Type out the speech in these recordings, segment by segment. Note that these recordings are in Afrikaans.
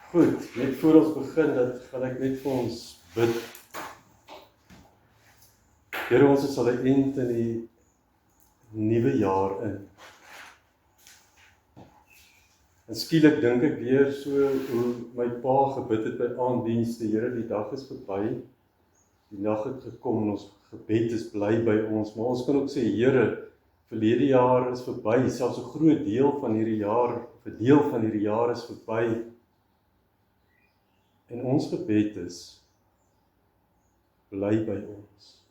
Goed, net voor ons begin, dat gaan ek net vir ons bid. Here, ons is al 'n eind in die nuwe jaar in. En skielik dink ek weer so hoe my pa gebid het by aanddienste. Here, die dag is verby. Die nag het gekom en ons gebed is bly by ons. Maar ons kan ook sê, Here, verlede jaar is verby. Selfs 'n groot deel van hierdie jaar, of 'n deel van hierdie jaar is verby. En ons gebed is, bly by ons.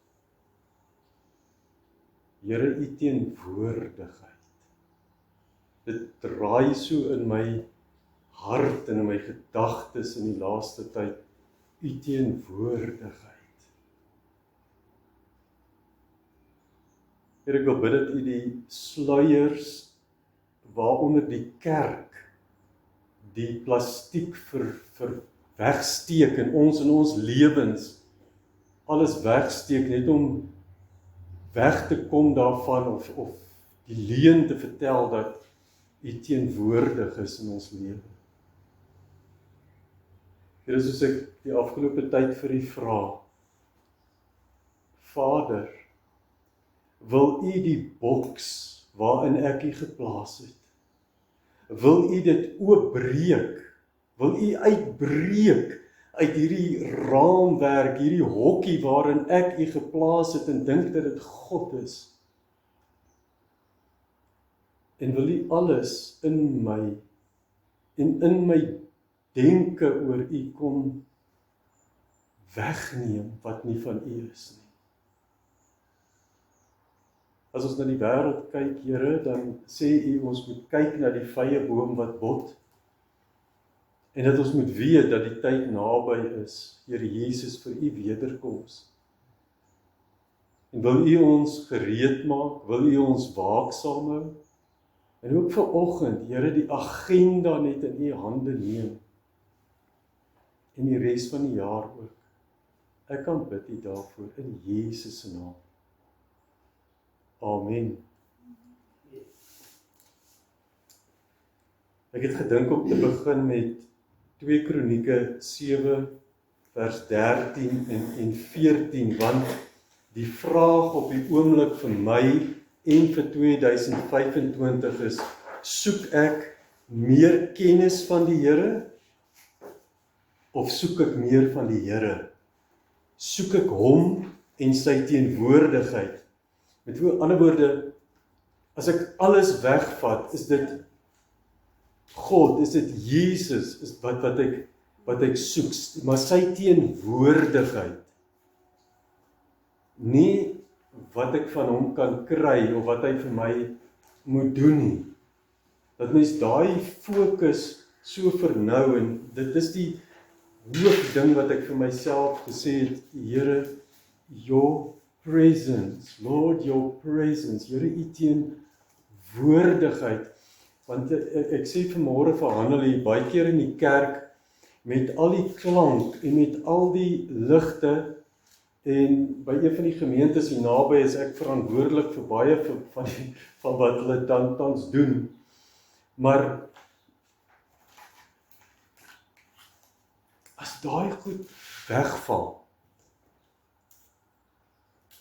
Here, u teenwoordigheid. Dit draai so in my hart en in my gedagtes in die laaste tyd, u teenwoordigheid. Here, ek wil bid dat u die sluiers waaronder die kerk die plastiek wegsteek in ons lewens, alles wegsteek net om weg te kom daarvan of die leuen te vertel dat u teenwoordig is in ons lewe. Here, soos ek die afgelope tyd vir u vra, Vader, wil u die boks waarin ek u geplaas het, wil u dit oopbreek, wil u uitbreek uit hierdie raamwerk, hierdie hokkie waarin ek u geplaas het en dink dat dit God is. En wil u alles in my en in my denke oor u kom wegneem wat nie van u is nie. As ons na die wêreld kyk, Here, dan sê u ons moet kyk na die vrye boom wat bot, en dat ons moet weet dat die tyd naby is, Here Jesus, vir u wederkoms. En wil u ons gereed maak, wil u ons waaksaam hou, en ook vanoggend, Here, die agenda net in u hande neem, en die res van die jaar ook. Ek kan bid u daarvoor, in Jesus se naam. Amen. Ek het gedink om te begin met 2 Kronieke 7 vers 13 en 14, want die vraag op die oomblik vir my en vir 2025 is, soek ek meer kennis van die Here of soek ek meer van die Here? Soek ek hom en sy teenwoordigheid? Met ander woorde, as ek alles wegvat, is dit God, is dit Jesus, is wat ek soek, maar sy teenwoordigheid. Nie wat ek van hom kan kry, of wat hy vir my moet doen nie. Dat mens daai fokus so vernou, en dit is die hoofding wat ek vir myself gesê het, Here, your presence, Lord, your presence, Here, u teenwoordigheid. Want ek sê vanmôre vir Hannelie, baie keer in die kerk, met al die klank en met al die ligte, en by een van die gemeentes hier naby is ek verantwoordelik vir baie van wat hulle tans doen. Maar as daai goed wegval,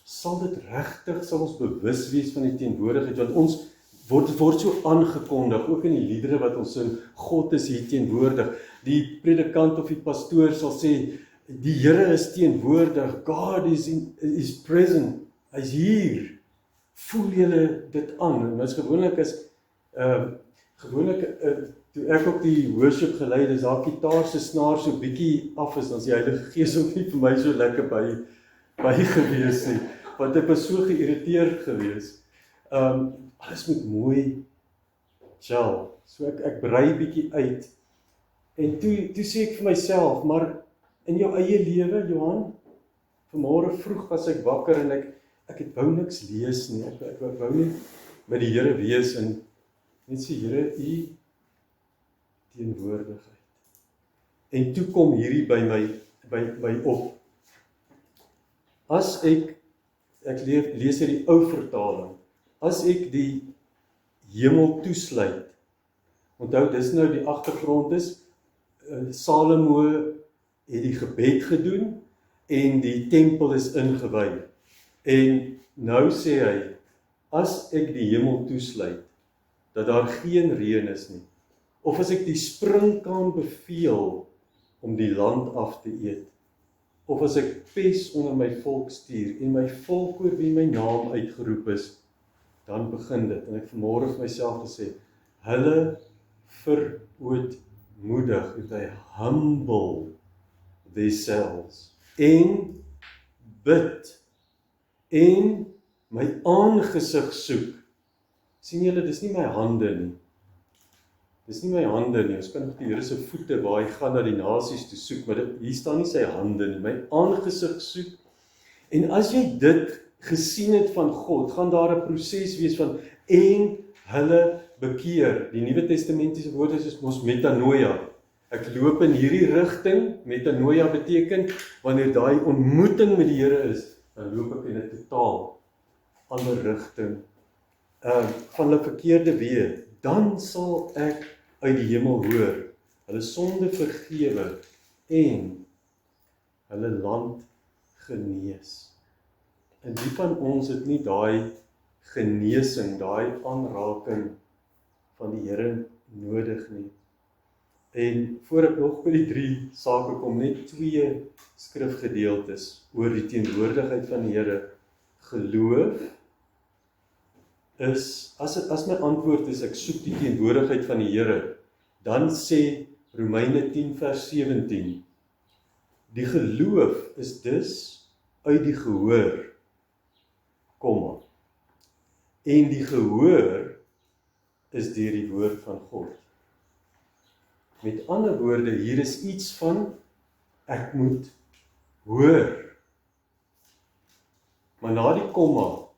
sal dit regtig, sal ons bewus wees van die teenwoordigheid, want ons word so aangekondig, ook in die liedere wat ons sing, God is hier teenwoordig. Die predikant of die pastoor sal sê, die Here is teenwoordig, God is present, hy is hier. Voel julle dit aan? En as gewoonlik toe ek ook die worship gelei het, is daar gitaar se snaar so bietjie af is, dan is die Heilige Gees ook nie vir my so lekker by gewees nie, want ek was so geïrriteerd gewees. Alles moet mooi gel, so ek brei bietjie uit, en toe sê ek vir myself, maar in jou eie lewe, Johan, vanmôre vroeg was ek wakker, en ek het wou niks lees nie, ek wou nie met die Here wees, en net sê, Here, u teenwoordigheid. En toe kom hierdie by my op. As ek lees uit die ou vertaling, as ek die hemel toesluit, onthou dis nou die agtergrond is, Salomo het die gebed gedoen en die tempel is ingewy. En nou sê hy, as ek die hemel toesluit, dat daar geen reën is nie, of as ek die sprinkaan beveel om die land af te eet, of as ek pes onder my volk stuur en my volk oor wie my naam uitgeroep is, dan begin dit. En ek vanmôre vir myself gesê, hulle verootmoedig, het hy humble themselves, en bid, en my aangesig soek. Sien julle, dis nie my hande nie. Dis nie my hande nie. Ons kan nog die Here se voete waar hy gaan na die nasies toe soek, maar hier staan nie sy hande nie. My aangesig soek. En as jy dit gesien het van God, gaan daar 'n proses wees van en hulle bekeer. Die Nuwe Testamentiese woord is mos metanoia. Ek loop in hierdie rigting. Metanoia beteken wanneer daai ontmoeting met die Here is, dan loop ek in 'n totaal ander rigting van hulle verkeerde weë. Dan sal ek uit die hemel hoor, hulle sonde vergewe en hulle land genees. En wie van ons het nie daai genesing, daai aanraking van die Here nodig nie. En voor ek nog by die 3 sake kom, net 2 skrifgedeeltes oor die teenwoordigheid van die Here. Geloof is, as my antwoord is, ek soek die teenwoordigheid van die Here, dan sê Romeine 10 vers 17, die geloof is dus uit die gehoor, komma, en die gehoor is deur die woord van God. Met ander woorde, hier is iets van, ek moet hoor. Maar na die komma,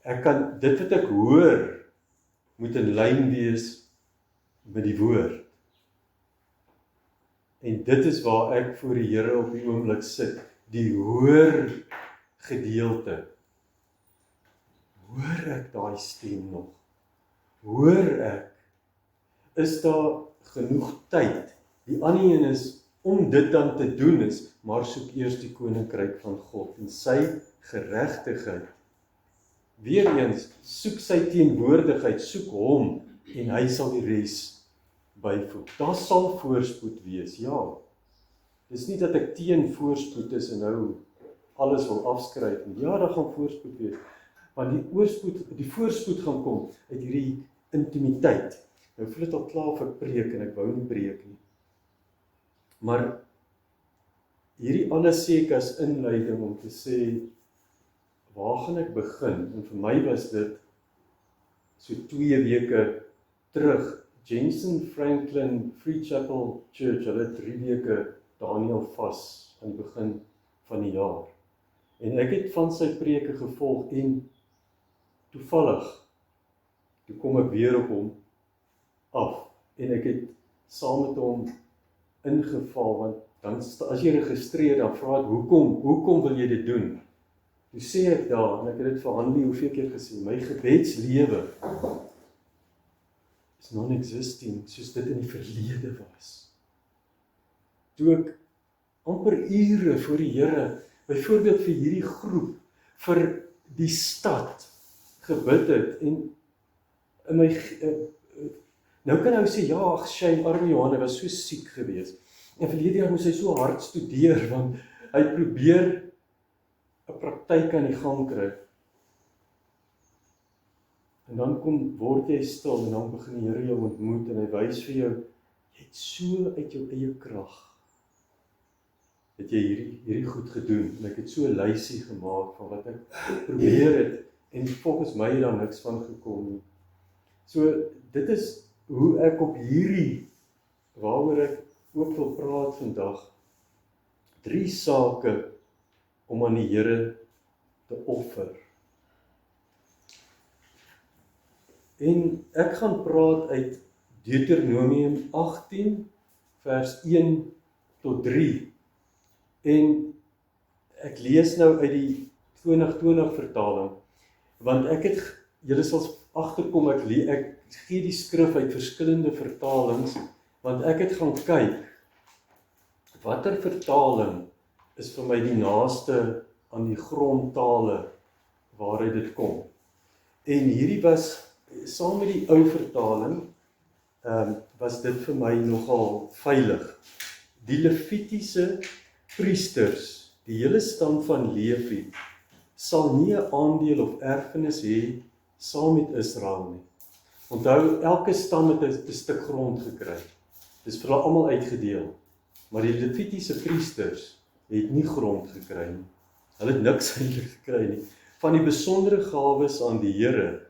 ek kan, dit wat ek hoor, moet in lyn wees met die woord. En dit is waar ek voor die Here op die oomblik sit, die hoor gedeelte. Hoor ek daai stem nog? Hoor ek? Is daar genoeg tyd? Die ander een is, om dit dan te doen is, maar soek eers die koninkryk van God en sy geregtigheid. Weereens, soek sy teenwoordigheid, soek hom, en hy sal die res byvoeg. Daar sal voorspoed wees, ja. Dis nie dat ek teen voorspoed is en nou alles wil afskryf nie. Ja, daar gaan voorspoed wees. Want die voorspoed gaan kom uit hierdie intimiteit. Nou voel dit al klaar of ek preek en ek wou nie preek nie. Maar hierdie alles sê ek as inleiding om te sê, waar gaan ek begin? En vir my was dit so 2 weke terug. Jensen Franklin Free Chapel Church, hulle 3 weke Daniel vas aan die begin van die jaar. En ek het van sy preke gevolg en toevallig, toe kom ek weer op hom af en ek het saam met hom ingeval, want dan as jy registreer, dan vra ek, hoekom wil jy dit doen? Toe sê ek daar, en ek het dit vir Hanlie hoeveel keer gesê, my gebedslewe is non-existing, soos dit in die verlede was. Toe ek amper ure voor die Here, byvoorbeeld vir hierdie groep, vir die stad gebid het, en in my, nou kan hy sê, ja, ag shame, arme Johan, hy was so siek geweest, en verlede jaar moes hy so hard studeer, want hy probeer 'n praktyk aan die gang kry. En dan word jy stil, en dan begin die Here jou ontmoet, en hy wys vir jou, jy het so uit jou eie krag, het jy hierdie goed gedoen, en ek het so 'n lysie gemaak, van wat ek probeer het, en volgens my het daar niks van gekom nie. So, dit is hoe ek op hierdie, waaroor ek ook wil praat vandag, 3 sake, om aan die Here te offer. En ek gaan praat uit Deuteronomium 18 vers 1 tot 3. En ek lees nou uit die 2020 vertaling, want julle sal agterkom, ek gee die skrif uit verskillende vertalings, want ek het gaan kyk, watter vertaling is vir my die naaste aan die grondtale waaruit dit kom. En hierdie was, saam met die ou vertaling, was dit vir my nogal veilig. Die Levitiese priesters, die hele stam van Levi, sal nie 'n aandeel of erfenis hê saam met Israel nie. Onthou, elke stam het 'n stuk grond gekry. Dis vir hulle almal uitgedeel. Maar die Levitiese priesters het nie grond gekry nie. Hulle het niks eintlik gekry nie. Van die besondere gawes aan die Here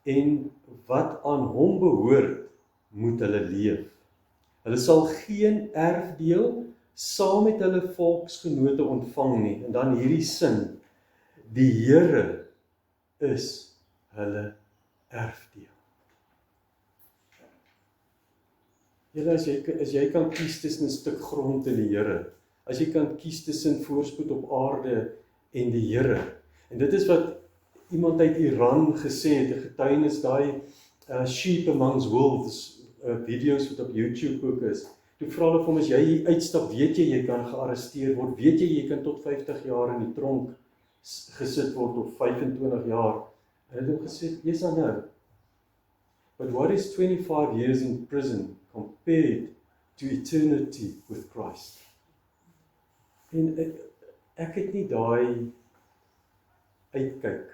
en wat aan hom behoort, moet hulle leef. Hulle sal geen erfdeel saam met hulle volksgenote ontvang nie. En dan hierdie sin, die Here is hulle erfdeel. Julle, as jy kan kies tussen 'n stuk grond en die Here, as jy kan kies tussen voorspoed op aarde en die Here, en dit is wat iemand uit Iran gesê het, 'n getuienis, daai sheep amongst wolves, video's wat op YouTube ook is. Toe vra hulle vir hom, as jy hier uitstap, weet jy kan gearresteer word, weet jy kan tot 50 jaar in die tronk gesit word, of 25 jaar. En hy het hom gesê, yes I know. But what is 25 years in prison compared to eternity with Christ? En ek het nie daai uitkyk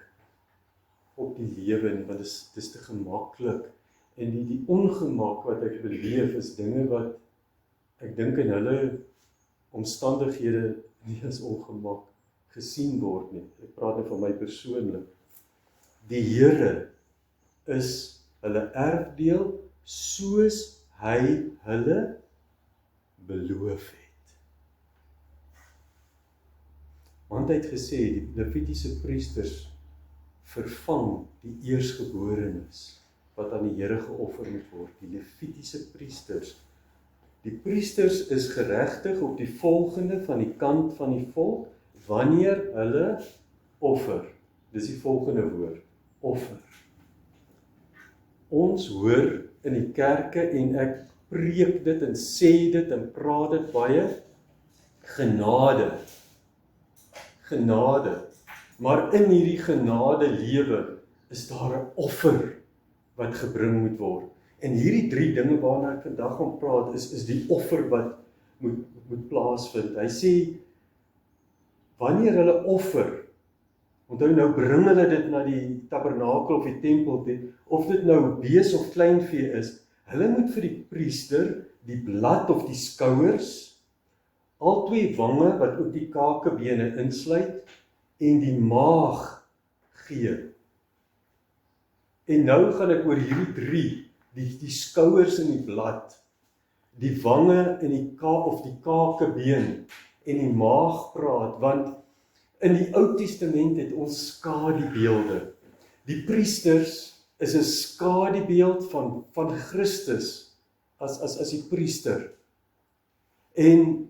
op die lewe nie, want dit is te gemaklik. En die ongemak wat ek beleef is dinge wat ek dink in hulle omstandighede nie as ongemak gesien word nie. Ek praat net van my persoonlik. Die Here is hulle erfdeel soos hy hulle beloof het. Want hy het gesê, die Levitiese priesters vervang die eersgeborenes wat aan die Here geoffer moet word. Die Levitiese priesters. Die priesters is geregtig op die volgende van die kant van die volk, wanneer hulle offer. Dis die volgende woord, offer. Ons hoor in die kerke, en ek preek dit en sê dit en praat dit baie, genade. Genade. Maar in hierdie genade lewe is daar 'n offer wat gebring moet word. En hierdie 3 dinge waarna ek vandag gaan praat, is die offer wat moet plaasvind. Hy sê, wanneer hulle offer, onthou nou bring hulle dit na die tabernakel of die tempel toe, of dit nou bees of kleinvee is, hulle moet vir die priester die blad of die skouers, al 2 wange wat ook die kakebene insluit, en die maag gee. En nou gaan ek oor hierdie 3, die skouers en die blad, die wange en die kakebeen en die maag praat, want in die Ou Testament het ons skadubeelde. Die priesters is 'n skadubeeld van Christus as die priester. En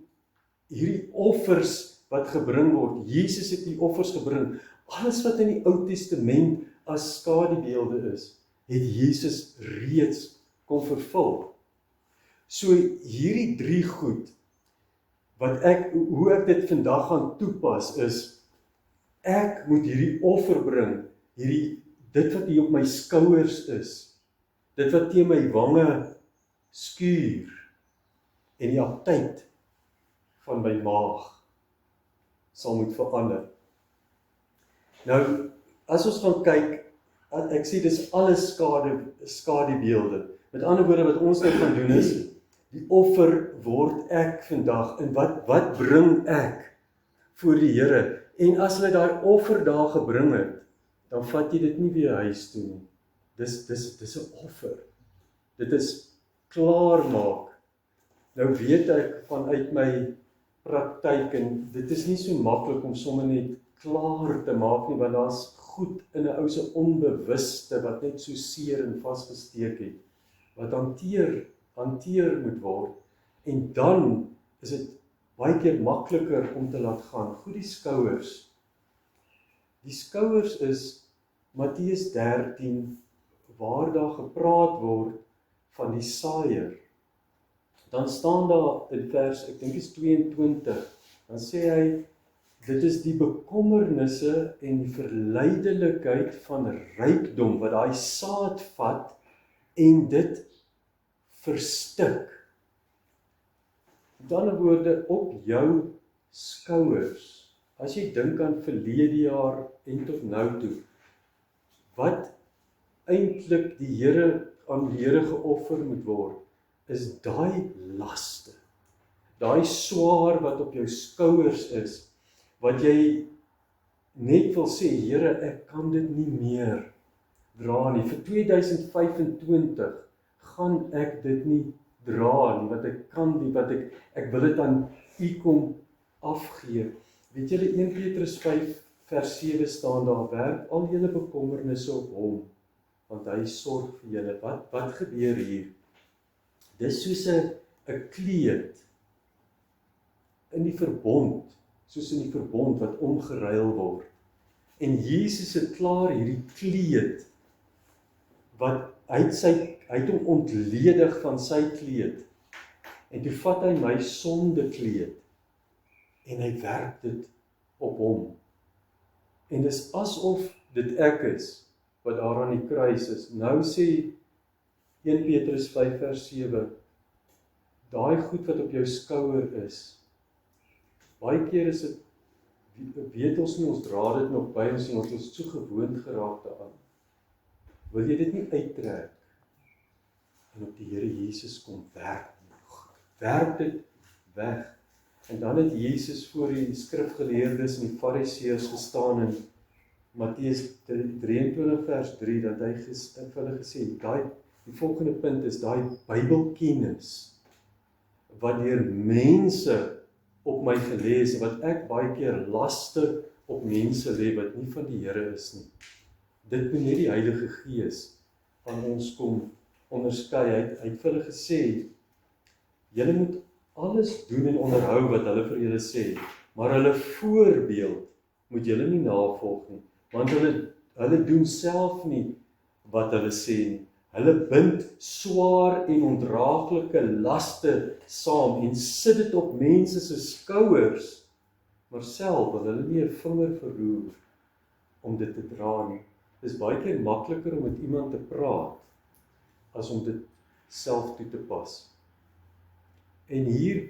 hierdie offers wat gebring word, Jesus het die offers gebring, alles wat in die Ou Testament as skadubeelde is, het Jesus reeds kon vervul. So hierdie 3 goed, hoe ek dit vandag gaan toepas is, ek moet hierdie offer bring, dit wat hier op my skouers is, dit wat teen my wange skuur, en die aptyt van my maag sal moet verander. Nou, as ons gaan kyk, ek sê dis alles skadubeelde. Met ander woorde, wat ons nou gaan doen is, die offer word ek vandag, en wat bring ek voor die Here? En as hulle daai offer daar gebring het, dan vat jy dit nie weer huis toe nie. Dis 'n offer. Dit is klaarmaak. Nou weet ek vanuit my praktyk, en dit is nie so maklik om sommer net klaar te maak nie, want daar's goed in 'n ou se onbewuste wat net so seer en vasgesteek het, wat hanteer moet word, en dan is dit baie keer makliker om te laat gaan. Goed, die skouers. Die skouers is Matteus 13, waar daar gepraat word van die saaier. dan staan daar in vers, ek dink is 22, dan sê hy, dit is die bekommernisse en die verleidelikheid van rykdom, wat daai saad vat en dit verstik. Met ander woorde, op jou skouers, as jy dink aan verlede jaar en tot nou toe, wat eintlik die Here aan die Here geoffer moet word, is daai laste, daai swaar wat op jou skouers is, wat jy net wil sê, Here, ek kan dit nie meer dra nie. Vir 2025 gaan ek dit nie dra nie, wat ek kan nie, wat ek wil dit aan U kom afgee. Weet julle, 1 Petrus 5 vers 7 staan daar, werp al julle bekommernisse op hom, want hy sorg vir julle. Wat gebeur hier? Dis soos 'n kleed in die verbond, soos in die verbond wat omgeruil word. En Jesus het klaar hierdie kleed, wat hy het hom ontledig van sy kleed, en toe vat hy my sondekleed, en hy werp dit op hom. En dis asof dit ek is, wat daar aan die kruis is. Nou sê 1 Petrus 5 vers 7, daai goed wat op jou skouer is, baie keer is dit, weet ons nie, ons dra dit nog by ons en ons is so gewoond geraak daaraan. Wil jy dit nie uittrek en op die Here Jesus kom werp dit weg. En dan het Jesus voor die skrifgeleerdes en die fariseërs gestaan in Matteus 23 vers 3, dat hy vir hulle gesê, die volgende punt is daai Bybelkennis, wat deur mense op my gelees, wat ek baie keer laste op mense lê, wat nie van die Here is nie. Dit moet net die Heilige Gees van ons kom onderskei. Hy het vir hulle gesê, julle moet alles doen en onderhou wat hulle vir julle sê, maar hulle voorbeeld moet julle nie navolg nie, want hulle doen self nie wat hulle sê nie. Hulle bind swaar en ondraaglike laste saam en sit dit op mense se skouers, maar self wil hulle nie 'n vinger verroer om dit te dra nie. Dit is baie keer makliker om met iemand te praat, as om dit self toe te pas. En hier,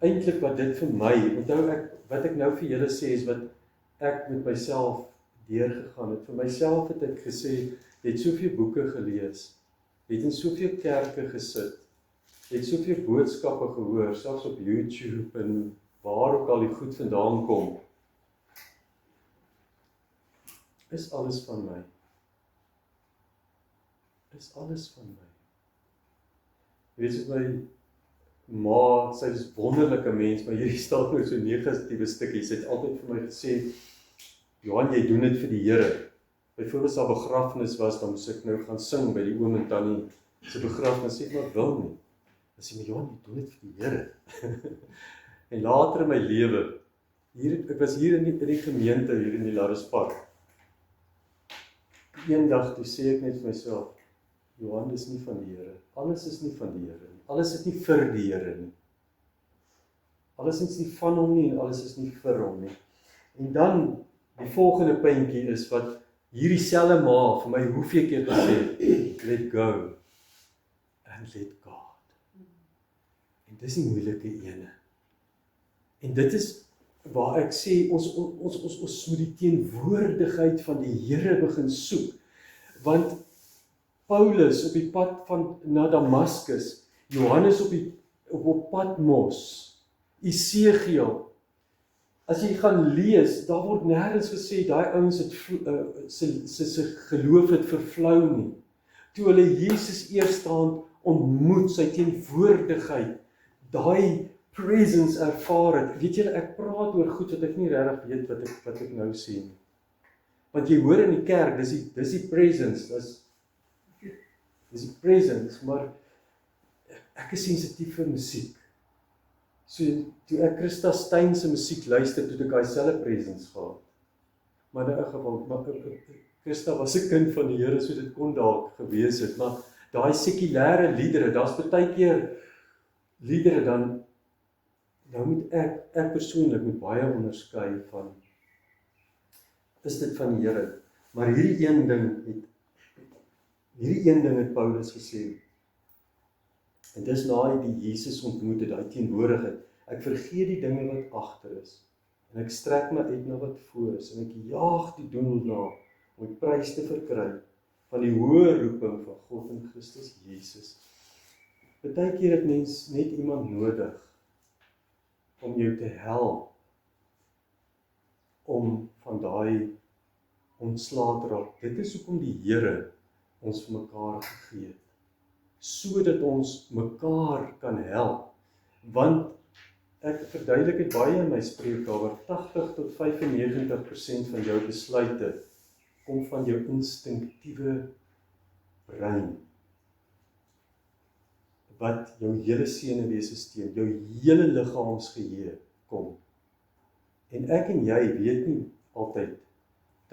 eintlik wat dit vir my, onthou wat ek nou vir julle sê, is wat ek met myself deurgegaan het. Vir myself het ek gesê, jy het soveel boeke gelees, jy het in soveel kerke gesit, jy het soveel boodskappe gehoor, selfs op YouTube en waar ook al die goed vandaan kom. Is alles van my? Is alles van my? Weet jy, my ma, sy is 'n wonderlike mens, maar hierdie staan nou so negatiewe stukkies. Sy het altyd vir my gesê, Johan, jy doen dit vir die Here. Byvoorbeeld as daar begrafnis was, dan moes ek nou gaan sing by die oom en tannie se begrafnis, sê maar wil nie. Dan sê my, Johan, jy doen dit vir die Here. En later in my lewe, ek was hier in die gemeente, hier in die Larrespark. Eendag toe sê ek net vir myself, Johan, dis nie van die Here. Alles is nie van die Here nie. Alles is nie vir die Here nie. Alles is nie van hom nie en alles is nie vir hom nie. En dan, die volgende puntjie is wat hierdie selfe ma vir my hoeveel keer gesê, let go and let God. En dis die moeilike ene. En dit is waar ek sê, ons moet die teenwoordigheid van die Here begin soek. Want Paulus op die pad na Damaskus, Johannes op Patmos, Esegiel, as jy gaan lees, daar word nêrens gesê, daai ouens het sy geloof het vervlou nie. Toe hulle Jesus eerstaan ontmoet, sy teenwoordigheid, daai presence ervaar het. Weet julle, ek praat oor goed wat ek nie regtig weet wat ek nou sê nie. Want jy hoor in die kerk, dis die presence, dis die presence, maar ek is sensitief vir musiek. So, toe ek Christa Stein se musiek luister, toe ek daai selfe presence gehad. Maar in 'n geval, Christa was 'n kind van die Here, so dit kon dalk gewees het, maar daai sekulêre liedere, daar's baie keer liedere dan moet ek persoonlik moet baie onderskei van, is dit van die Here? Maar hierdie een ding het Paulus gesê, en dis na hy die Jesus ontmoet het, daai teenwoordigheid, ek vergeet die dinge wat agter is, en ek strek my uit na wat voor is, en ek jaag die doel na, om die prys te verkry, van die hoë roeping van God in Christus Jesus. Partykeer het mens net iemand nodig, om jou te help, om van daai ontslae te raak. Dit is hoekom die Here ons vir mekaar gegee het, sodat ons mekaar kan help, want ek verduidelik het baie in my spreekkamer, 80 tot 95% van jou besluite kom van jou instinktiewe brein, wat jou hele senuweestelsel, jou hele liggaamsgeheue kom. En ek en jy weet nie altyd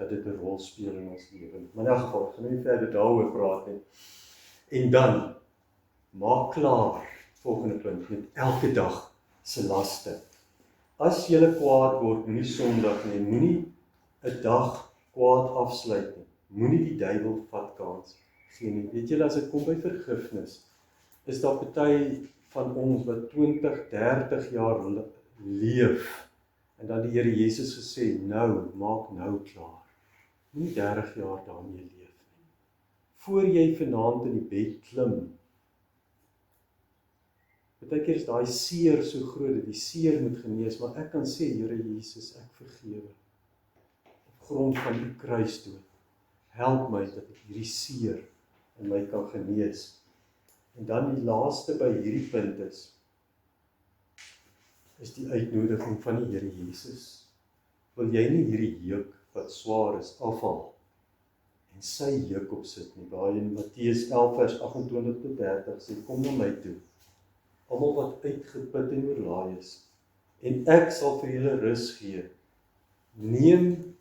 dat dit 'n rol speel in ons lewe. Maar in elk geval, ek gaan nie verder daaroor praat nie. En dan, maak klaar, volgende punt, met elke dag se laste. As jy kwaad word, moenie Sondag nie, moenie 'n dag kwaad afsluit nie. Moenie die duiwel vat kans gee nie. Weet julle, as dit kom by vergifnis, is daar party van ons wat 20, 30 jaar leef, en dan die Here Jesus gesê, maak nou klaar. Moenie 30 jaar daarmee leef nie. Voor jy vanaand in die bed klim, partykeer is daai seer so groot, dat die seer moet genees, maar ek kan sê, Here Jesus, ek vergewe. Op grond van die kruisdood, help my dat ek hierdie seer in my kan genees. En dan die laaste by hierdie punt is die uitnodiging van die Here Jesus. Wil jy nie hierdie juk wat swaar is afhaal en sy juk opsit nie? Waar in Matteus 11 vers 28 tot 30 sê, kom na my toe, almal wat uitgeput en oorlaai is, en ek sal vir julle rus gee. Neem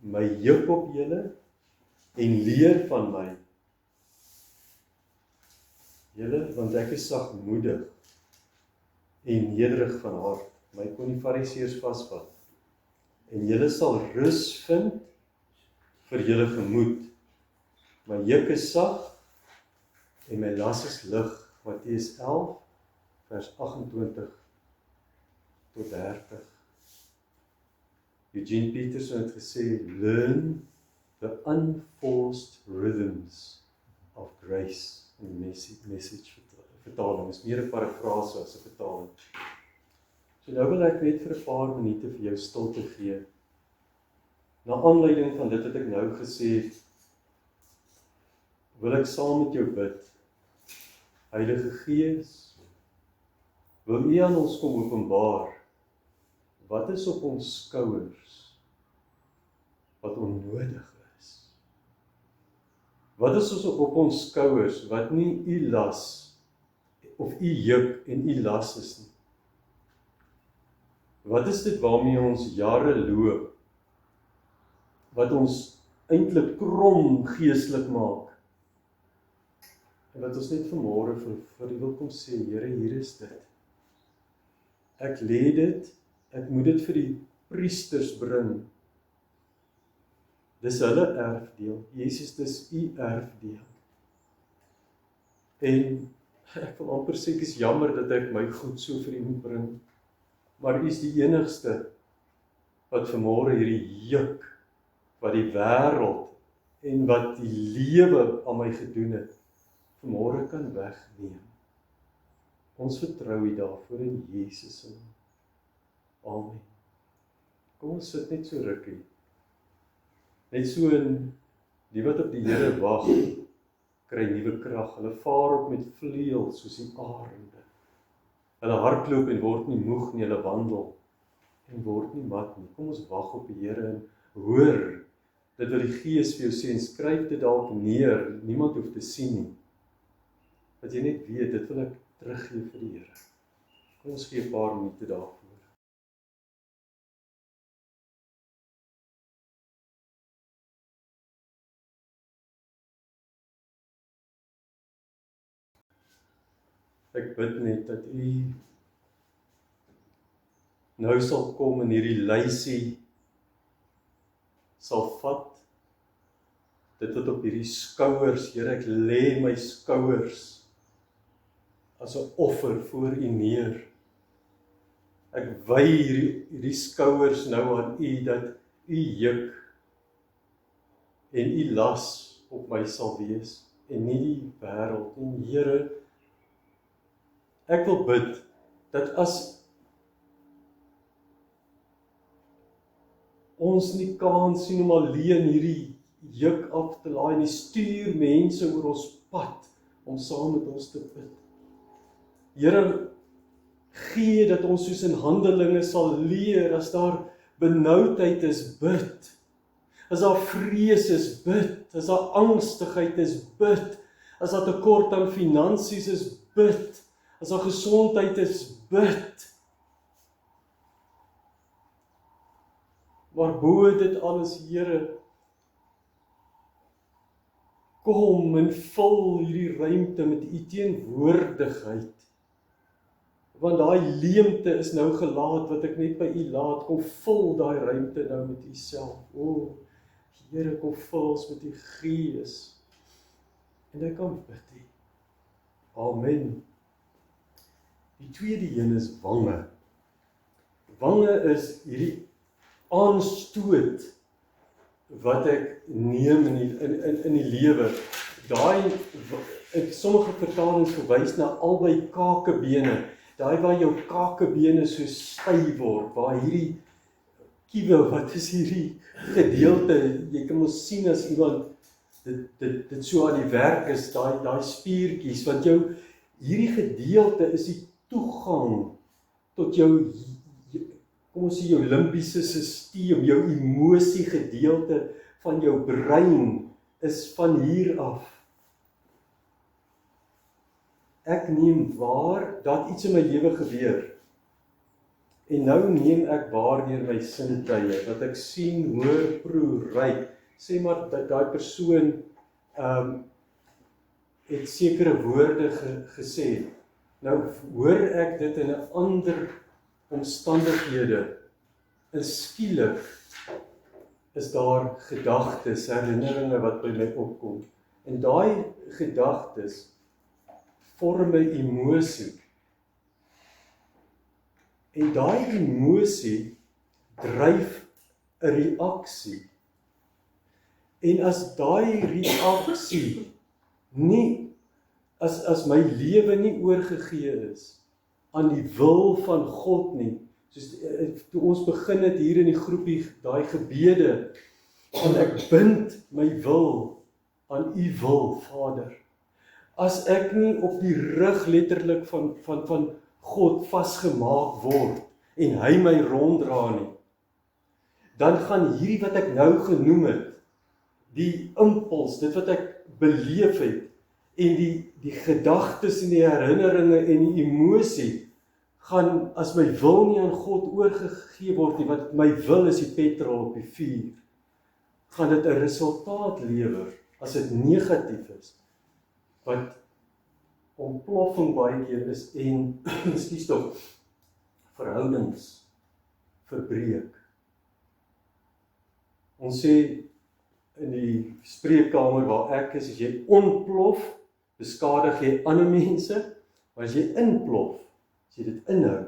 my juk op julle en leer van my, julle, want ek is sagmoedig en nederig van hart. My kon die Fariseërs vasvat. En julle sal rus vind vir julle gemoed. My juk is sag en my las is lig. Matteus 11 vers 28 tot 30. Eugene Peterson het gesê, learn the unforced rhythms of grace. In message vertaling, is meer 'n parafrase as 'n vertaling. So nou wil ek net vir 'n paar minute vir jou stilte gee. Na aanleiding van dit wat ek nou gesê het, wil ek saam met jou bid. Heilige Gees, wil U aan ons kom openbaar, wat is op ons skouers, wat onnodig is? Wat is op ons skouers, wat nie U las, of U juk en U las is nie? Wat is dit waarmee ons jare loop, wat ons eintlik krom geestelik maak, en wat ons net vanmôre vir U wil kom sê, Here, hier is dit. Ek lê dit, ek moet dit vir die priesters bring. Dis hulle erfdeel. Jesus, dis U erfdeel. En ek wil amper sê, ek is jammer dat ek my goed so vir U moet bring, maar U is die enigste wat vanmôre hierdie juk, wat die wêreld en wat die lewe aan my gedoen het, vanmôre kan wegneem. Ons vertrou U daarvoor in Jesus se naam. Amen. Kom ons sit net so rukkie. Net so in die wat op die Here wag, kry nuwe krag. Hulle vaar op met vleuels soos die arende. Hulle hardloop en word nie moeg nie, hulle wandel en word nie mat nie. Kom ons wag op die Here en hoor dit wat die Gees vir jou sê, en skryf dit dalk neer. Niemand hoef te sien nie. Dat jy net weet, dit wil ek teruggee vir die Here. Kom ons gee 'n paar minute daarvoor. Ek bid net dat U nou sal kom en hierdie lysie sal vat, dit wat op hierdie skouers, Here, ek lê my skouers as 'n offer voor U neer. Ek wy hierdie skouers nou aan U, dat U juk en U las op my sal wees, en nie die wêreld. En Here, ek wil bid, dat as ons nie kans sien om alleen hierdie juk af te laai nie, stuur mense oor ons pad, om saam met ons te bid. Here, gee dat ons soos in Handelinge sal leer, as daar benoudheid is, bid. As daar vrees is, bid. As daar angstigheid is, bid. As daar tekort aan finansies is, bid. As daar gesondheid is, bid. Maar bo dit alles, Here, kom en vul hierdie ruimte met U teenwoordigheid. Want daai leemte is nou gelaat, wat ek net by U laat. Kom vul daai ruimte nou met U self. O, Here, kom vul ons met U Gees. En ek kan bid. Amen. Die tweede een is wange. Wange is hierdie aanstoot wat ek neem in die lewe. Daai, sommige vertalings verwys na albei kakebene. Daai waar jou kakebene so styf word, waar hierdie kiewe, wat is hierdie gedeelte, jy kan mos sien as iemand dit so aan die werk is, daai spiertjies, want hierdie gedeelte is die toegang tot jou, kom ons sê jou limbiese sisteem, jou emosie gedeelte van jou brein is van hier af. Ek neem waar dat iets in my lewe gebeur. En nou neem ek waar deur my sintuie, wat ek sien, hoor, proe, ruik. Sê maar dat daai persoon het sekere woorde gesê. Nou hoor ek dit in 'n ander omstandighede. En skielik is daar gedagtes, herinneringe wat by my opkom. En daai gedagtes vorm 'n emosie. En daai emosie dryf 'n reaksie. En as daai reaksie nie, as my lewe nie oorgegee is aan die wil van God nie, soos toe ons begin het hier in die groepie, daai gebede, en ek bind my wil aan U wil, Vader. As ek nie op die rug letterlik van God vasgemaak word, en hy my ronddra nie, dan gaan hierdie wat ek nou genoem het, die impuls, dit wat ek beleef het, en die gedagtes en die herinneringe en die emosie, gaan, as my wil nie aan God oorgegee word nie, wat my wil is die petrol op die vuur, gaan dit 'n resultaat lewer, as dit negatief is, wat ontploffing baie keer is, en, ekskuus tog, verhoudings verbreek. Ons sê, in die spreekkamer waar ek is, as jy ontplof, beskadig jy ander mense, maar as jy inplof, as jy dit inhou,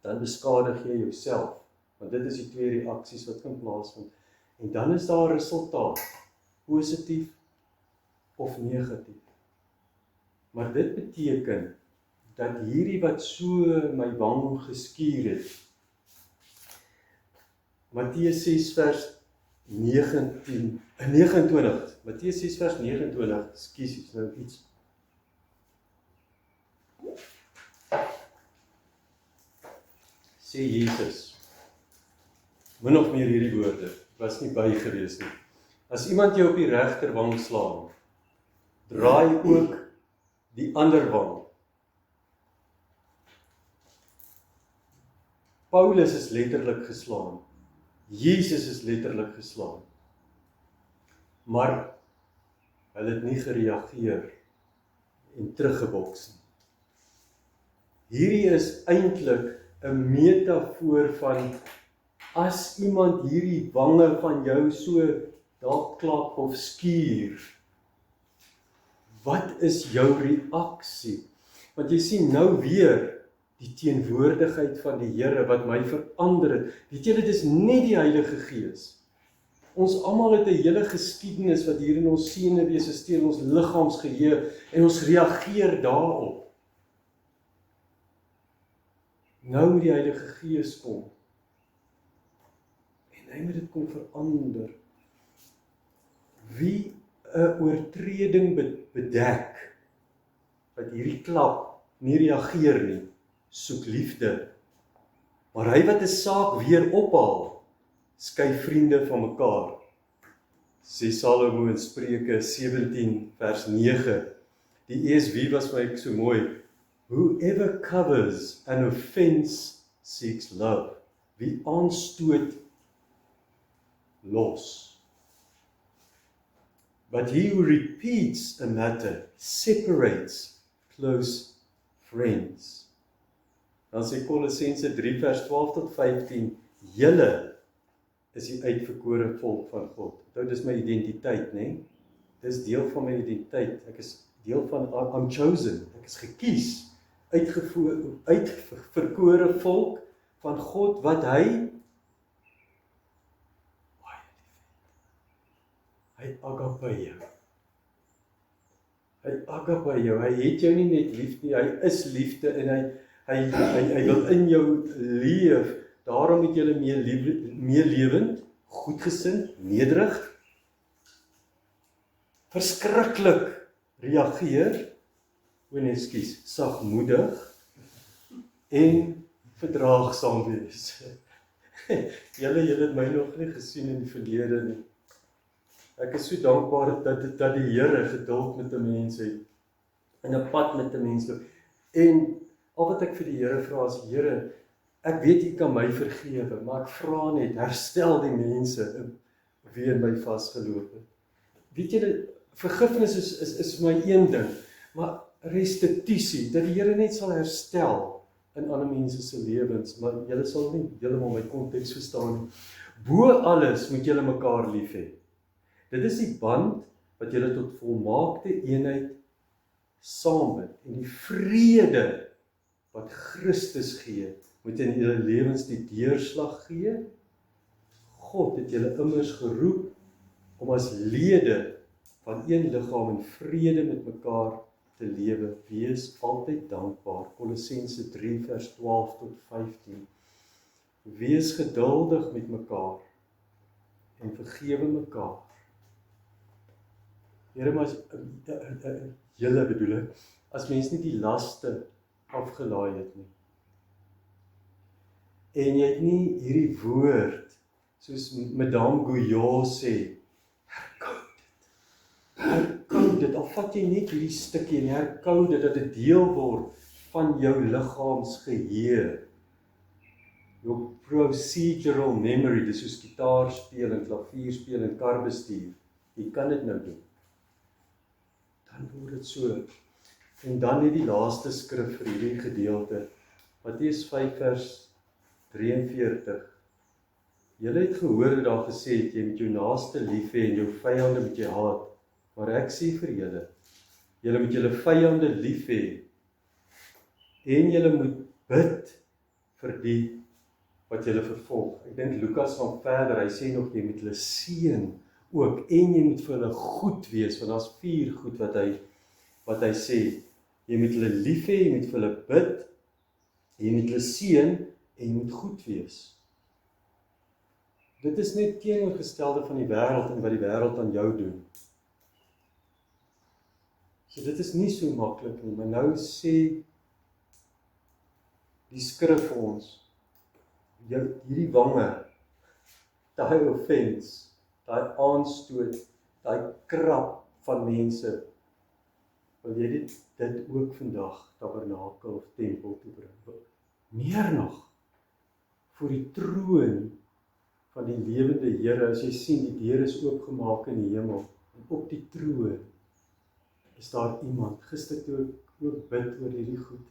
dan beskadig jy jouself, want dit is die twee reaksies wat kan plaasvind, en dan is daar 'n resultaat, positief of negatief. Maar dit beteken, dat hierdie wat so my wang geskuur het, Matteus 6 vers 29, Matteus 6 vers 29, ekskuus, nou iets. Sê Jesus, min of meer hierdie woorde, was nie by gewees nie. As iemand jou op die regterwang slaan, draai ook die ander wang. Paulus is letterlik geslaan. Jesus is letterlik geslaan. Maar hulle het nie gereageer en teruggeboks nie. Hierdie is eintlik 'n metafoor van as iemand hierdie wange van jou so daar klap of skuur, wat is jou reaksie? Want jy sien nou weer die teenwoordigheid van die Here wat my verander het. Weet julle, dit is net die Heilige Gees. Ons almal het 'n hele geskiedenis wat hier in ons senuwese steen ons liggaamsgeheue en ons reageer daarop. Nou moet die Heilige Gees kom. En hy moet dit kom verander. Wie 'n oortreding bedek, wat hierdie klap nie reageer nie, soek liefde. Maar hy wat 'n saak weer ophaal, skei vriende van mekaar. Sê Salomo in Spreuke 17 vers 9. Die ESV was vir my so mooi. Whoever covers an offense seeks love. Wie aanstoot los. But he who repeats a matter separates close friends. Dan sê Kolossense 3 vers 12 tot 15, julle is die uitverkore volk van God. Nou, dis my identiteit, né? Dis deel van my identiteit. Ek is deel van I'm chosen. Ek is gekies, uitverkore volk van God wat hy agape jou. Hy agape jou. Hy het jou nie net lief nie, hy is liefde en hy wil in jou leef. Daarom het julle meer lewend, goedgesind, nederig, verskriklik reageer, sagmoedig en verdraagsaam wees. Julle het my nog nie gesien in die verlede nie. Ek is so dankbaar dat die Here geduld met 'n mens het en 'n pad met 'n mens loop. En al wat ek vir die Here vra is, Here, ek weet U kan my vergewe, maar ek vra net, herstel die mense wie in my vasgeloop het. Weet julle, vergifnis is my een ding, maar restituisie, dat die Here net sal herstel in ander mense se lewens, maar julle sal nie heeltemal my konteks verstaan nie. Bo alles moet julle mekaar lief hê. Dit is die band wat julle tot volmaakte eenheid saambind en die vrede wat Christus gee, moet in julle lewens die deurslag gee. God het julle immers geroep om as lede van een liggaam in vrede met mekaar te lewe. Wees altyd dankbaar. Kolossense 3 vers 12 tot 15. Wees geduldig met mekaar en vergewe mekaar. Here, maar julle bedoel ek, as mens nie die laste afgelaai het nie. En jy het nie hierdie woord, soos Madame Gouillot sê, herkou dit, al vat jy net hierdie stukkie en herkou dit, dat dit deel word van jou liggaamsgeheue. Jou procedural memory, dis soos gitaar speel en klavier speel en kar bestuur. Jy kan dit nou doen. Dan word dit so. En dan net die laaste skrif vir hierdie gedeelte, Matteus 5 vers 43. Julle het gehoor dat daar gesê het, jy moet jou naaste lief hê en jou vyande moet jy haat. Maar ek sê vir julle, julle moet julle vyande lief hê en julle moet bid vir die wat julle vervolg. Ek dink Lukas gaan verder, hy sê nog, jy moet hulle seën ook, en jy moet vir hulle goed wees, want daar's 4 goed wat hy sê. Jy moet hulle lief hê, jy moet vir hulle bid, jy moet hulle seën, en jy moet goed wees. Dit is net teenoorgestelde van die wêreld en wat die wêreld aan jou doen. So dit is nie so maklik nie, maar nou sê die skrif vir ons, hierdie wange, daai offense, daai aanstoot, daai krap van mense, wil jy dit ook vandag tabernakel of tempel toe bring. Meer nog, voor die troon van die lewende Here, as jy sien, die deur is oopgemaak in die hemel, en op die troon is daar iemand, gister toe ek ook bid oor hierdie goed,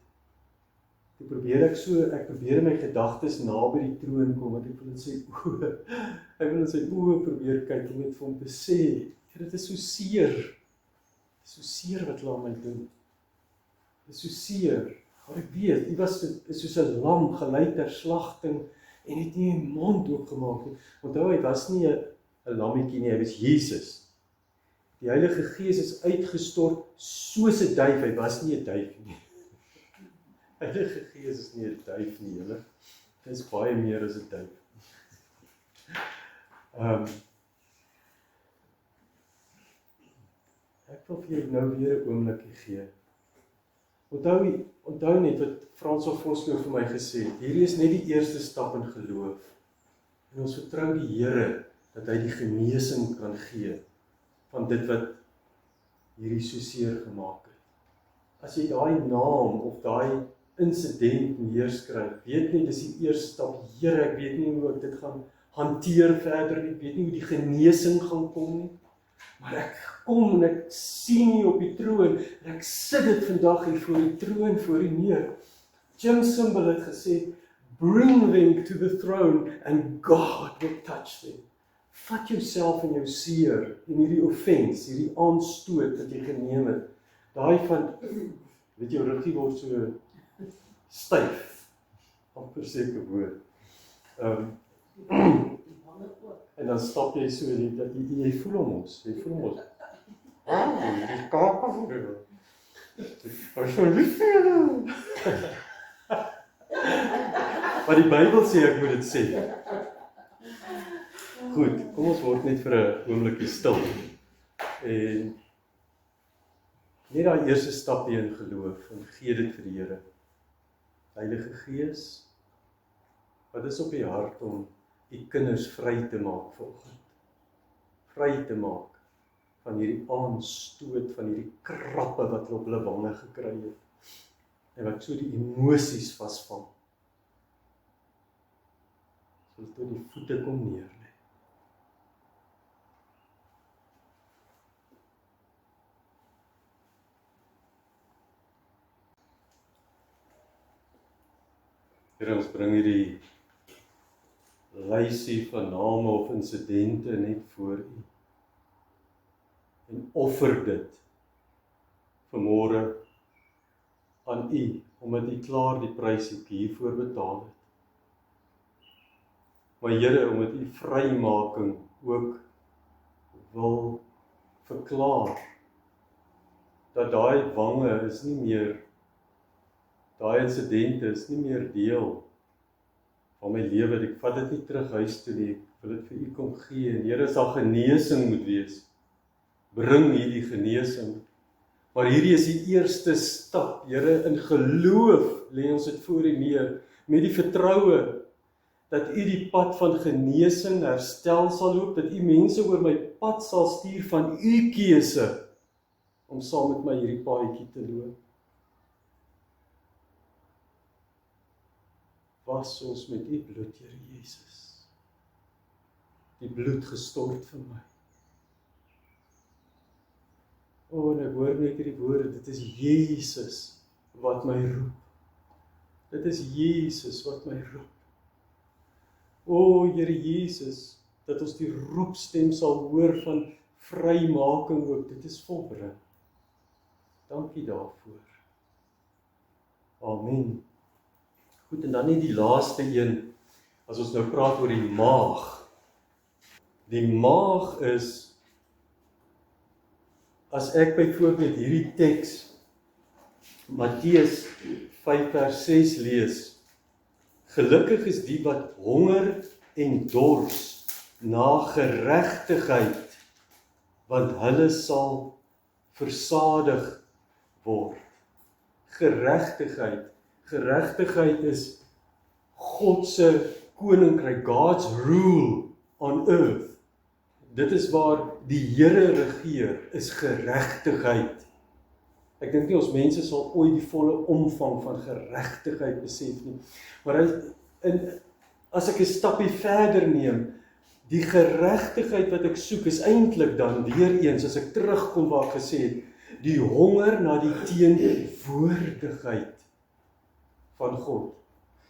Ek probeer in my gedagtes naby die troon kom, want ek wil in sy oë, probeer kyk om net vir hom te sê, dit is so seer wat hulle aan my doen. Dit is so seer, maar ek weet, hy was soos 'n lam gelei ter slagting, en het nie 'n mond oopgemaak nie. Onthou, hy was nie 'n lammetjie nie, hy was Jesus. Die Heilige Gees is uitgestort soos 'n duif, hy was nie 'n duif nie. Heilige Gees is nie 'n duif nie, julle. Dit is baie meer as 'n duif. Ek wil vir jou nou weer 'n oomblikie gee. Onthou net wat François Vosloo vir my gesê het. Hierdie is net die eerste stap in geloof. En ons vertrou die Here dat hy die genesing kan gee van dit wat hierdie so seer gemaak het. As jy daai naam of daai insident neerskryf, weet nie, dis die eerste stap. Here, ek weet nie hoe ek dit gaan hanteer verder nie, ek weet nie hoe die genesing gaan kom nie, maar ek kom en ek sien nie op die troon, en ek sit dit vandag hier voor die troon, voor die neer. Jim Simbel het gesê, bring them to the throne and God will touch them. Vat jouself en jou seer, en hierdie offense, hierdie aanstoot wat jy geneem het, daai van, weet jou ruggie word so styf, amper seker woord. En dan stap jy so, jy voel hom ons, die kaak voor jou. Was so lief vir jou. Maar die Bybel sê, ek moet dit sê. Goed, kom ons word net vir 'n oombliekie stil. En net daai eerste stapie in geloof, en gee dit vir die Here. Heilige Gees, wat is op die hart om die kinders vry te maak vanoggend? Vry te maak van hierdie aanstoot, van hierdie krappe wat hulle op hulle wange gekry het, en wat so die emosies vasvang. So tot die voete kom neer lê. Here, ons bring hierdie lysie van name of insidente net voor U. En offer dit vanmôre aan U, omdat U klaar die prys hiervoor betaal het. Maar Here, omdat U vrymaking ook wil verklaar, dat daai wange is nie meer, daai insidente is nie meer deel van my lewe. Ek vat dit nie terug huis toe nie, ek wil dit vir U kom gee. En Here, as daar genesing moet wees, bring hierdie genesing. Maar hierdie is die eerste stap, Here, in geloof lê ons dit voor U neer, met die vertroue dat U die pad van genesing, herstel sal loop, dat U mense oor my pad sal stuur van U keuse, om saam met my hierdie paadjie te loop. Was ons met U bloed, Here Jesus. Die bloed gestort vir my. O, en ek hoor net hierdie woorde, dit is Jesus wat my roep. Dit is Jesus wat my roep. O, Here Jesus, dat ons die roepstem sal hoor van vrymaking ook, dit is volbring. Dankie daarvoor. Amen. Goed, en dan net die laaste een, as ons nou praat oor die maag. Die maag is, as ek byvoorbeeld hierdie teks, Matteus 5 vers 6 lees, gelukkig is die wat honger en dors na geregtigheid, want hulle sal versadig word. Geregtigheid. Geregtigheid is God se koninkryk, God's rule on earth. Dit is waar die Here regeer, is geregtigheid. Ek dink nie ons mense sal ooit die volle omvang van geregtigheid besef nie. Maar as ek 'n stapie verder neem, die geregtigheid wat ek soek is eintlik dan weer eens, as ek terugkom waar ek gesê het, die honger na die teenwoordigheid van God.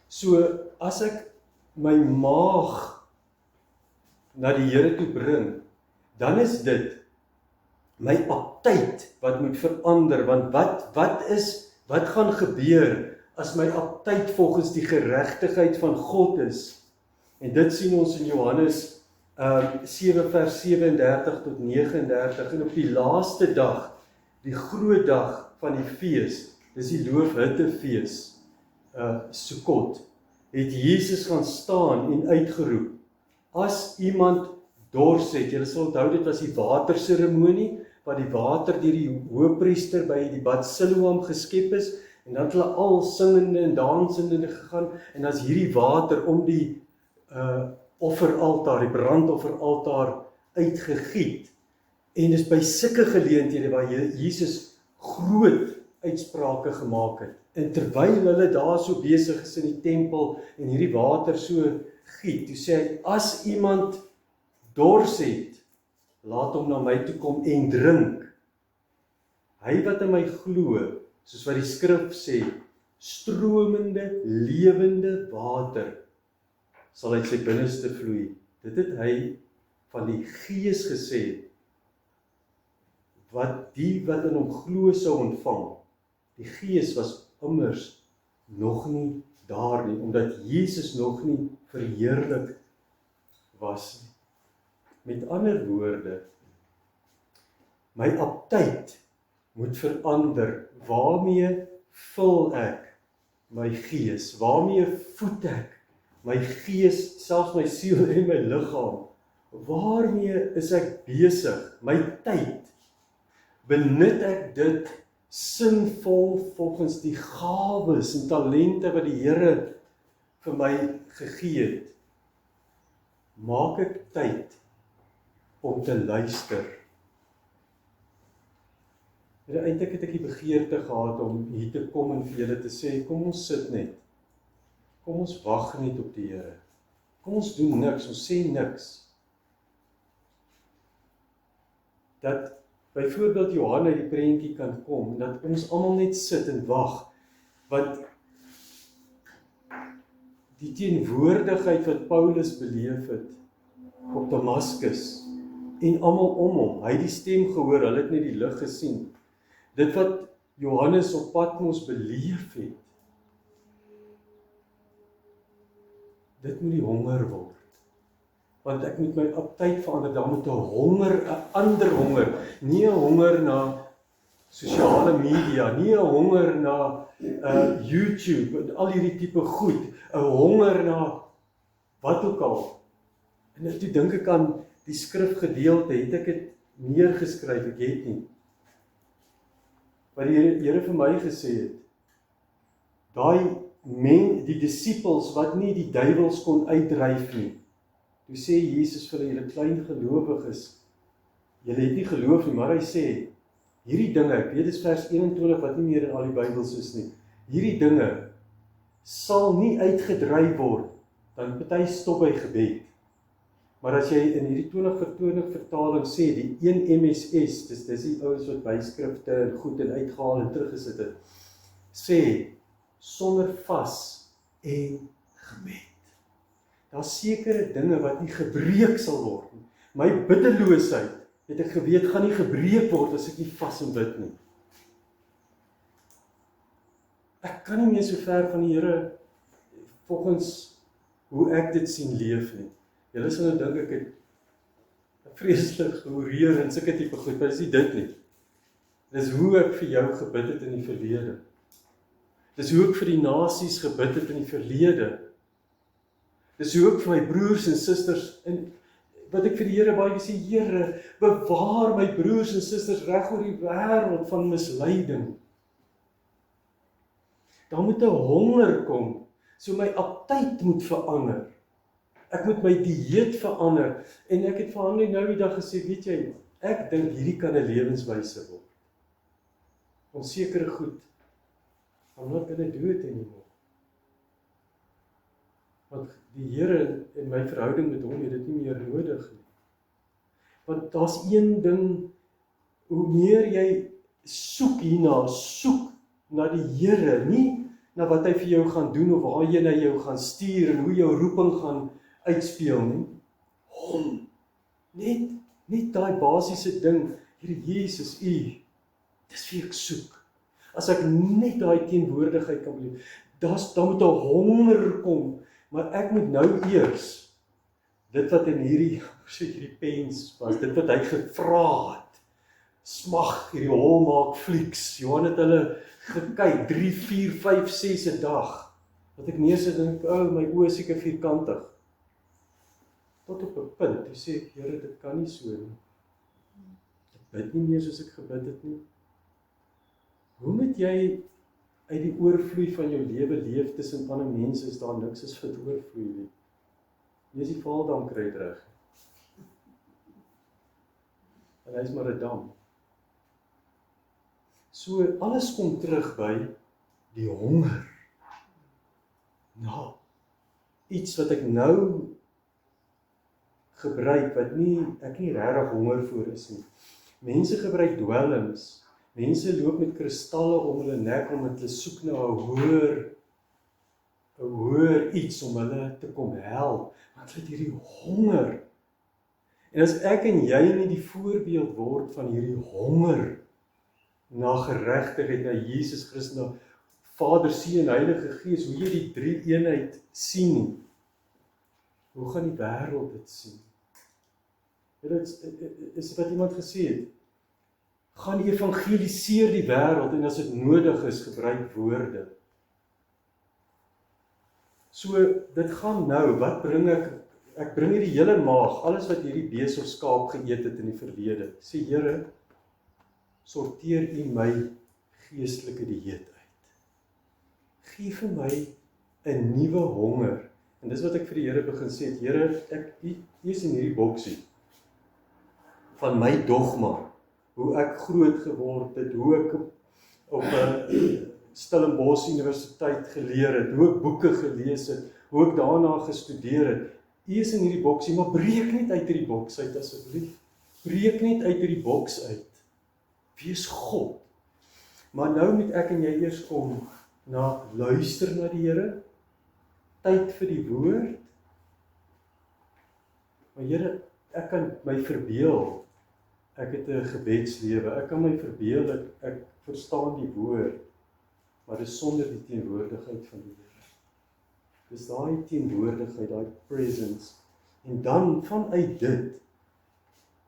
So, as ek my maag na die Here toe bring, dan is dit my aptyt wat moet verander, want wat gaan gebeur as my aptyt volgens die geregtigheid van God is? En dit sien ons in Johannes 7 vers 37 tot 39, en op die laaste dag, die groot dag van die fees, dis die loofhuttefees, Sukkot, het Jesus gaan staan en uitgeroep, as iemand dors het, julle sal onthou dit was die waterseremonie, waar die water deur die hoëpriester by die Bad Siloam geskep is, en dan het hulle al singende en dansende gegaan, en as hierdie water om die offeraltaar, die brandofferaltaar uitgegiet, en dis by sulke geleenthede waar Jesus groot uitsprake gemaak het, en terwyl hulle daar so besig is in die tempel, en hierdie water so giet, toe sê hy, as iemand dors het, laat hom na my toe kom en drink. Hy wat in my glo, soos wat die skrif sê, stromende, lewende water, sal uit sy binneste vloei. Dit het hy van die Gees gesê, wat die wat in hom glo sou ontvang. Die Gees was immers nog nie daar nie, omdat Jesus nog nie verheerlik was nie. Met ander woorde, my aptyt moet verander. Waarmee vul ek my gees? Waarmee voed ek my gees, selfs my siel en my liggaam? Waarmee is ek besig? My tyd. Benut ek dit sinvol volgens die gawes en talente wat die Here vir my gegee het? Maak ek tyd om te luister? Eintlik het ek die begeerte gehad om hier te kom en vir julle te sê, kom ons sit net. Kom ons wag net op die Here. Kom ons doen niks, ons sê niks. Dat byvoorbeeld Johan uit die prentjie kan kom, dat ons almal net sit en wag, want die teenwoordigheid wat Paulus beleef het op Damaskus, en almal om hom, hy het die stem gehoor, hulle het net die lig gesien. Dit wat Johannes op Patmos beleef het, dit moet die honger word. Want ek moet my aptyt verander, daar moet 'n honger, 'n ander honger, nie 'n honger na sosiale media, nie 'n honger na YouTube, en al hierdie tipe goed, 'n honger na wat ook al. En toe dink ek aan die skrifgedeelte, het ek dit neergeskryf, ek het nie. Wat die Here vir my gesê het, die disippels wat nie die duiwels kon uitdryf nie, toe sê Jesus vir julle klein gelowiges, julle het nie geloof nie, maar hy sê, hierdie dinge, ek weet dis vers 21 wat nie meer in al die Bybels is nie, hierdie dinge sal nie uitgedryf word, dan party stop by gebed. Maar as jy in hierdie 2020 vertaling sê, die 1 MSS, dis die ouens wat byskrifte en goed en uitgehaal en teruggesit het, sê, sonder vas en gebed. Daar's sekere dinge wat nie gebreek sal word nie. My biddeloosheid, het ek geweet, gaan nie gebreek word as ek nie vas en bid nie. Ek kan nie meer so ver van die Here volgens hoe ek dit sien leef nie. Julle sal nou dink ek het vreeslik gehoreer en sulke tipe goed, maar dis nie dit nie. Dis hoe ek vir jou gebid het in die verlede. Dis hoe ek vir die nasies gebid het in die verlede. Dis hoe ek vir my broers en susters, en wat ek vir die Here baie sê, Here, bewaar my broers en susters reg oor die wêreld van misleiding. Daar moet 'n honger kom, so my aptyt moet verander. Ek moet my dieet verander, en ek het vir Hanlie nou die dag gesê, weet jy, ek dink hierdie kan 'n lewenswyse word. Om sekere goed, I'm not gonna do it anymore. Want die Here en my verhouding met hom het dit nie meer nodig nie. Want daar's een ding, hoe meer jy soek hierna, soek na die Here, nie na wat hy vir jou gaan doen, of waarheen hy jou gaan stuur, en hoe jou roeping gaan uitspeel nie. Hom. Net daai basiese ding, Here Jesus, U, dis wie ek soek. As ek net daai teenwoordigheid kan beleef, dan moet 'n honger kom, maar ek moet nou eers dit wat in hierdie pens was, dit wat hy gevra het, smag, hierdie Hallmark flieks, Johan het hulle gekyk, 3, 4, 5, 6 'n dag, wat ek neersit en dink, my oë is seker vierkantig, tot op 'n punt, toe sê ek, Here, dit kan nie so nie, ek bid nie meer soos ek gebid het nie. Hoe moet jy uit die oorvloei van jou lewe leef tussen ander mense, is daar niks as vir oorvloei nie. Jy is die vaaldam kry dit reg. En hy is maar 'n dam. So, alles kom terug by die honger. Nou, iets wat ek nou gebruik, wat ek nie regtig honger voor is nie. Mense gebruik dwelms. Mense loop met kristalle om hulle nek, omdat hulle soek na 'n hoër iets om hulle te kom help. Want hulle het hierdie honger. En as ek en jy nie die voorbeeld word van hierdie honger na geregtigheid, na Jesus Christus, na Vader, Seun en Heilige Gees, hoe jy die drie eenheid sien, hoe gaan die wêreld dit sien? Dit is wat iemand gesê het, gaan evangeliseer die wêreld, en as dit nodig is, gebruik woorde. So, dit gaan nou, wat bring ek bring hierdie hele maag, alles wat hierdie bees of skaap geëet het in die verlede, sê Here, sorteer U my geestelike dieet uit. Gee vir my 'n nuwe honger, en dis wat ek vir die Here begin sê het, Here, U is in hierdie boksie, van my dogma, hoe ek groot geword het, hoe ek op 'n Stellenbosch Universiteit geleer het, hoe ek boeke gelees het, hoe ek daarna gestudeer het. U is in hierdie boksie, maar breek net uit hierdie boks uit asseblief. Breek net uit hierdie boks uit. Wees God. Maar nou moet ek en jy eers kom na luister na die Here, tyd vir die woord. Maar Here, ek kan my verbeel, ek het 'n gebedslewe, ek kan my verbeel, ek verstaan die woord, maar dis sonder die teenwoordigheid van die Here. Dis daai teenwoordigheid, daai presence, en dan vanuit dit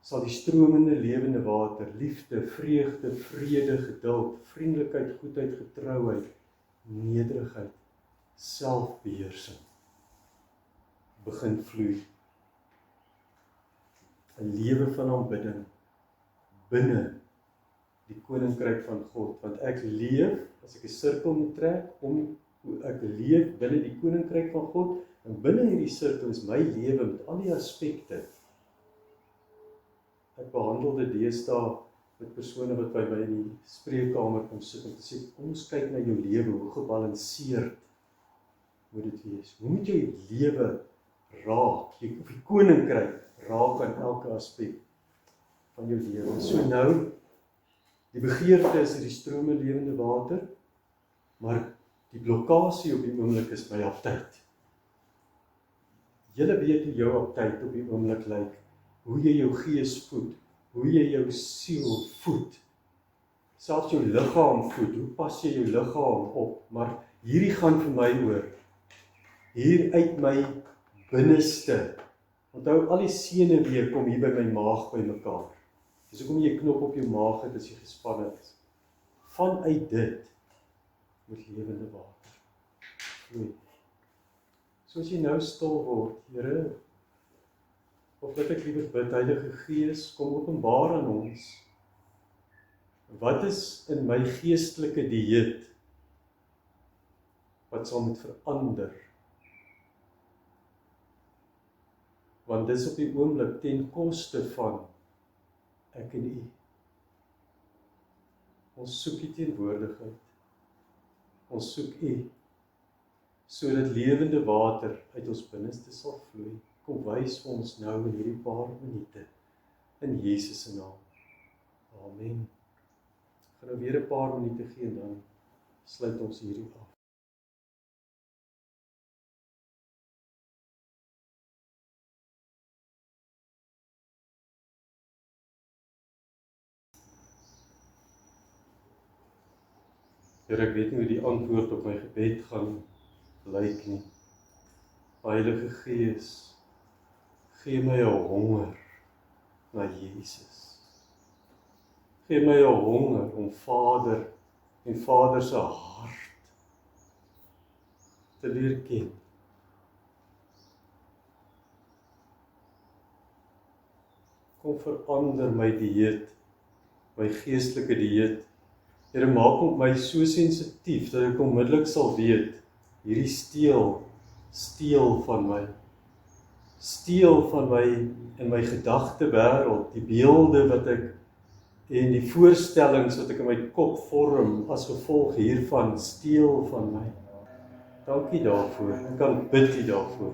sal die stromende lewende water, liefde, vreugde, vrede, geduld, vriendelikheid, goedheid, getrouheid, nederigheid, selfbeheersing begin vloei. 'n lewe van aanbidding binne die koninkryk van God, want ek leef, as ek 'n sirkel moet trek, om hoe ek leef binne die koninkryk van God, en binne hierdie sirkel is my lewe met al die aspekte. Ek behandel dit deesdae met persone wat by my in die spreekkamer kom sit, en te sê, kom ons kyk na jou lewe, hoe gebalanseerd moet dit wees. Hoe moet jou lewe raak, of die koninkryk raak aan elke aspek van jou lewe. So nou, die begeerte is die strome lewende water, maar die blokkade op die oomblik is my aptyd. Julle weet hoe jou aptyd op die oomblik lyk, hoe jy jou gees voed, hoe jy jou siel voed, selfs jou liggaam voed, hoe pas jy jou liggaam op, maar hierdie gaan vir my oor, hier uit my binneste, onthou al die senuwee kom hier by my maag by mekaar, dis hoekom jy 'n knop op jou maag het as jy gespanne is, vanuit dit moet lewende water vloei. So as jy nou stil word, Here, of wat ek liewer bid, Heilige Gees, kom openbaar aan ons, wat is in my geestelike dieet, wat sal moet verander, want dis op die oomblik ten koste van ek en U. Ons soek U teenwoordigheid, ons soek U, sodat lewende water uit ons binneste sal vloei. Kom wys vir ons nou in hierdie paar minute, in Jesus se naam. Amen. Ek gaan nou weer 'n paar minute gee en dan sluit ons hierdie af. Here, ek weet nie hoe die antwoord op my gebed gaan lyk nie. Heilige Gees, gee my 'n honger na Jesus. Gee my 'n honger om Vader en Vader se hart te leer ken. Kom verander my dieet, my geestelike dieet. Here, maak op my so sensitief dat ek onmiddellik sal weet, hierdie steel van my. Steel van my in my gedagtewêreld, die beelde wat ek en die voorstellings wat ek in my kop vorm as gevolg hiervan, steel van my. Dankie daarvoor. Ek kan bid U daarvoor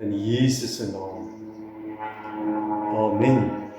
in Jesus se naam. Amen.